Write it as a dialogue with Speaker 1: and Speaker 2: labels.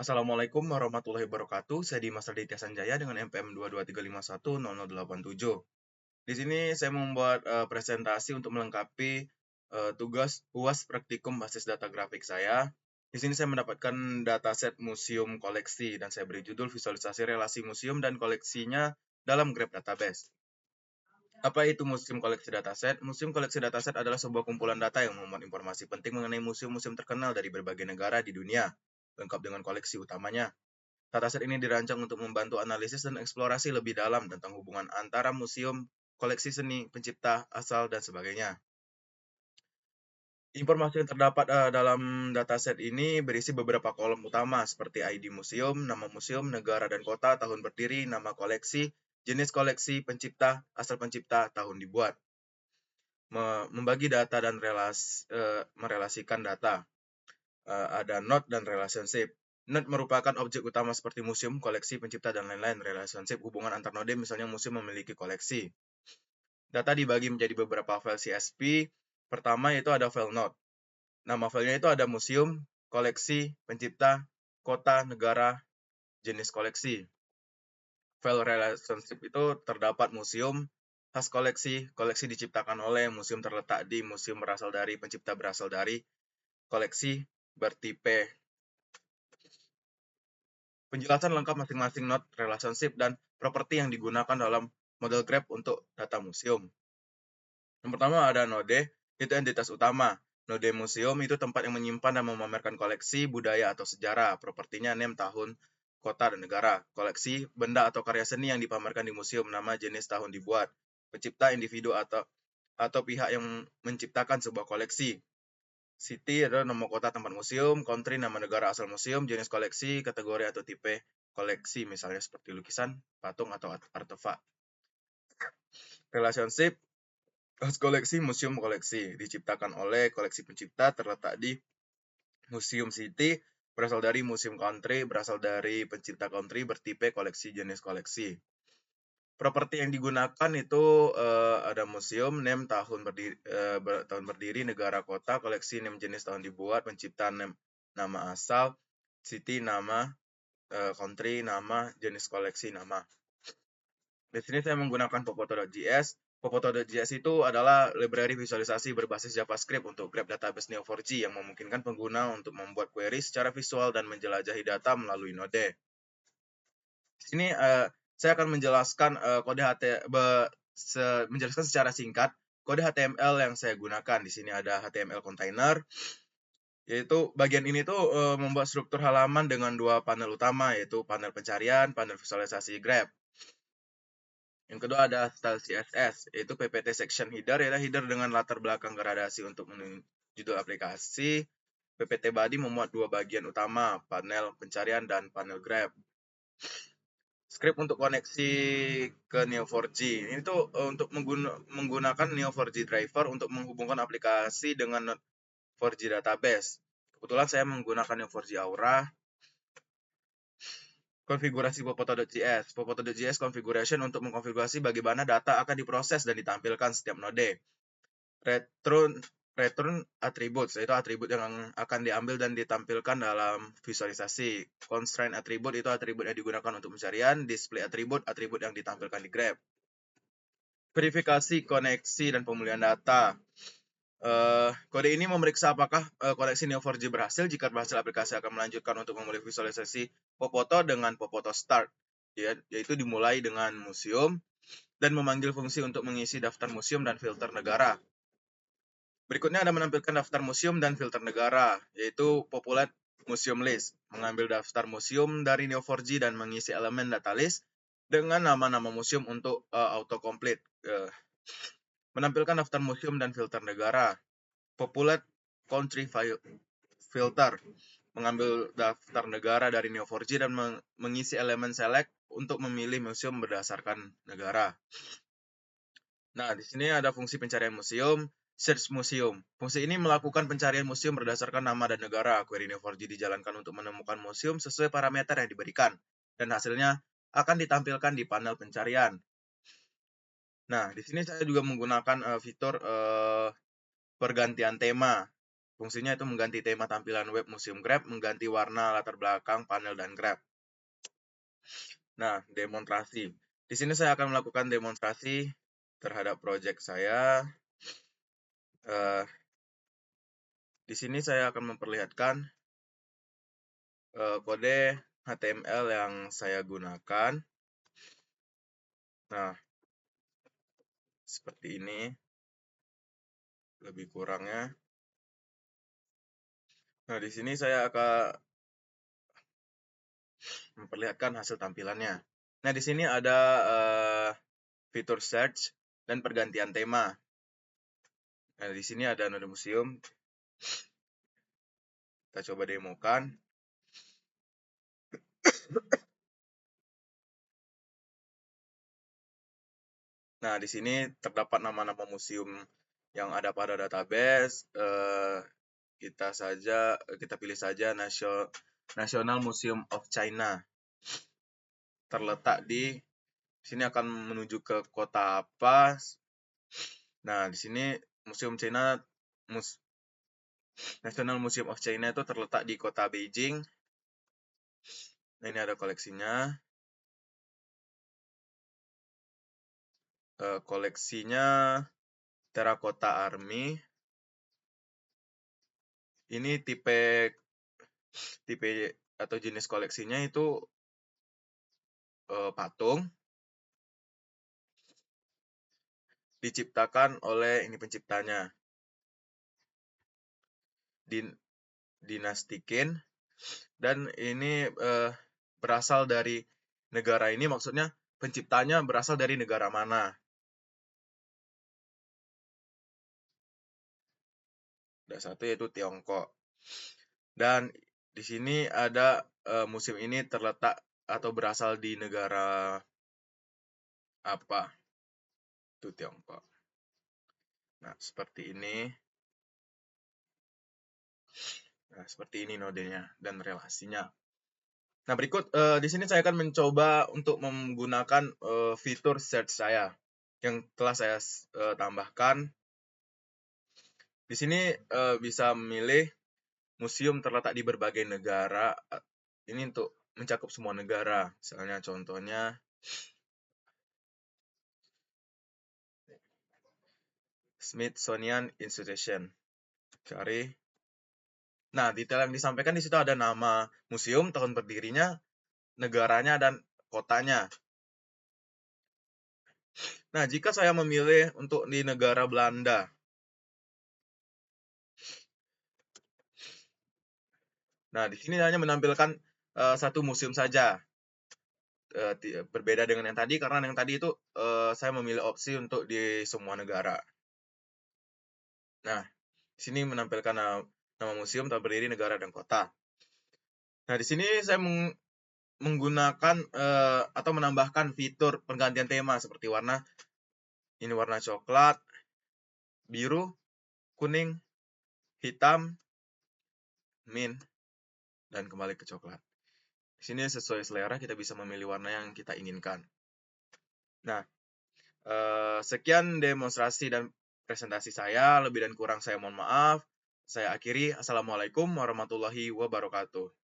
Speaker 1: Assalamualaikum warahmatullahi wabarakatuh. Saya Dimas Raditya Sanjaya dengan NPM 223510087. Di sini saya membuat presentasi untuk melengkapi tugas UAS praktikum basis data grafik saya. Di sini saya mendapatkan dataset museum koleksi dan saya beri judul visualisasi relasi museum dan koleksinya dalam Grab Database. Apa itu museum koleksi dataset? Museum koleksi dataset adalah sebuah kumpulan data yang memuat informasi penting mengenai museum-museum terkenal dari berbagai negara di dunia, lengkap dengan koleksi utamanya. Dataset ini dirancang untuk membantu analisis dan eksplorasi lebih dalam tentang hubungan antara museum, koleksi seni, pencipta, asal, dan sebagainya. Informasi yang terdapat dalam dataset ini berisi beberapa kolom utama seperti ID museum, nama museum, negara dan kota, tahun berdiri, nama koleksi, jenis koleksi, pencipta, asal pencipta, tahun dibuat. Membagi data dan merelasikan data. Ada node dan relationship. Node merupakan objek utama seperti museum, koleksi, pencipta, dan lain-lain. Relationship hubungan antar node, misalnya museum memiliki koleksi. Data dibagi menjadi beberapa file CSV. Pertama yaitu ada file node. Nama filenya itu ada museum, koleksi, pencipta, kota, negara, jenis koleksi. File relationship itu terdapat museum, khas koleksi, koleksi diciptakan oleh, museum terletak di, museum berasal dari, pencipta berasal dari, koleksi bertipe. Penjelasan lengkap masing-masing node, relationship, dan properti yang digunakan dalam model graph untuk data museum. Yang pertama ada node, itu entitas utama. Node museum itu tempat yang menyimpan dan memamerkan koleksi, budaya, atau sejarah. Propertinya name, tahun, kota, dan negara. Koleksi, benda atau karya seni yang dipamerkan di museum, nama, jenis, tahun dibuat. Pencipta, individu, atau pihak yang menciptakan sebuah koleksi. City adalah nama kota tempat museum, country nama negara asal museum, jenis koleksi, kategori atau tipe koleksi, misalnya seperti lukisan, patung, atau artefak. Relationship, host koleksi, museum koleksi, diciptakan oleh koleksi pencipta, terletak di museum city, berasal dari museum country, berasal dari pencipta country, bertipe koleksi, jenis koleksi. Properti yang digunakan itu ada museum, name, tahun berdiri, negara, kota, koleksi, name, jenis, tahun dibuat, pencipta, name, nama asal, city, nama, country, nama, jenis koleksi, nama. Di sini saya menggunakan popoto.js. Popoto.js itu adalah library visualisasi berbasis JavaScript untuk Graph Database Neo4j yang memungkinkan pengguna untuk membuat query secara visual dan menjelajahi data melalui node. Di sini saya akan menjelaskan menjelaskan secara singkat kode HTML yang saya gunakan. Di sini ada HTML container, yaitu bagian ini tuh membuat struktur halaman dengan dua panel utama, yaitu panel pencarian, panel visualisasi graph. Yang kedua ada style CSS, yaitu PPT section header, yaitu header dengan latar belakang gradasi untuk judul aplikasi. PPT body memuat dua bagian utama, panel pencarian dan panel graph. Script untuk koneksi ke Neo4j. Ini tuh untuk menggunakan Neo4j driver untuk menghubungkan aplikasi dengan 4G database. Kebetulan saya menggunakan Neo4j Aura. Konfigurasi popoto.js. Popoto.js configuration untuk mengkonfigurasi bagaimana data akan diproses dan ditampilkan setiap node. Return attributes, yaitu atribut yang akan diambil dan ditampilkan dalam visualisasi. Constraint attribute itu atribut yang digunakan untuk pencarian. Display attribute, atribut yang ditampilkan di graph. Verifikasi, koneksi, dan pemulihan data. Kode ini memeriksa apakah koneksi Neo4j berhasil. Jika berhasil, aplikasi akan melanjutkan untuk memulai visualisasi Popoto dengan Popoto start, yaitu dimulai dengan museum dan memanggil fungsi untuk mengisi daftar museum dan filter negara. Berikutnya ada menampilkan daftar museum dan filter negara, yaitu populate museum list, mengambil daftar museum dari Neo4j dan mengisi elemen data list dengan nama-nama museum untuk autocomplete. Menampilkan daftar museum dan filter negara. Populate country filter, mengambil daftar negara dari Neo4j dan mengisi elemen select untuk memilih museum berdasarkan negara. Nah, di sini ada fungsi pencarian museum, search museum. Fungsi ini melakukan pencarian museum berdasarkan nama dan negara. Query Neo4j dijalankan untuk menemukan museum sesuai parameter yang diberikan, dan hasilnya akan ditampilkan di panel pencarian. Nah, di sini saya juga menggunakan fitur pergantian tema. Fungsinya itu mengganti tema tampilan web Museum Grab, mengganti warna latar belakang panel dan Grab. Nah, demonstrasi. Di sini saya akan melakukan demonstrasi terhadap project saya. Di sini saya akan memperlihatkan kode HTML yang saya gunakan. Nah, seperti ini lebih kurangnya. Nah, di sini saya akan memperlihatkan hasil tampilannya. Nah, di sini ada fitur search dan pergantian tema. Nah, di sini ada node museum. Kita coba demokan. Nah, di sini terdapat nama-nama museum yang ada pada database. Kita pilih saja National Museum of China. Terletak di sini, akan menuju ke kota apa. Nah, di sini National Museum of China itu terletak di kota Beijing. Nah, ini ada koleksinya. Koleksinya Terracotta Army. Ini tipe atau jenis koleksinya itu patung. Diciptakan oleh ini penciptanya, Dinasti Qin. Dan ini berasal dari negara ini, maksudnya penciptanya berasal dari negara mana. Ada satu yaitu Tiongkok. Dan di sini ada museum ini terletak atau berasal di negara apa? Itu Tiongkok. Nah, seperti ini. Nah, seperti ini nodenya dan relasinya. Nah, berikut di sini saya akan mencoba untuk menggunakan fitur search saya yang telah saya tambahkan. Di sini bisa memilih museum terletak di berbagai negara. Ini untuk mencakup semua negara. Misalnya contohnya Smithsonian Institution. Cari. Nah, detail yang disampaikan di situ ada nama museum, tahun berdirinya, negaranya, dan kotanya. Nah, jika saya memilih untuk di negara Belanda, nah di sini hanya menampilkan satu museum saja. Berbeda dengan yang tadi, karena yang tadi itu saya memilih opsi untuk di semua negara. Nah, di sini menampilkan nama museum, tahun berdiri, negara, dan kota. Nah, di sini saya menggunakan atau menambahkan fitur penggantian tema seperti warna. Ini warna coklat, biru, kuning, hitam, mint, dan kembali ke coklat. Di sini sesuai selera kita bisa memilih warna yang kita inginkan. Nah, sekian demonstrasi dan presentasi saya. Lebih dan kurang saya mohon maaf. Saya akhiri. Assalamualaikum warahmatullahi wabarakatuh.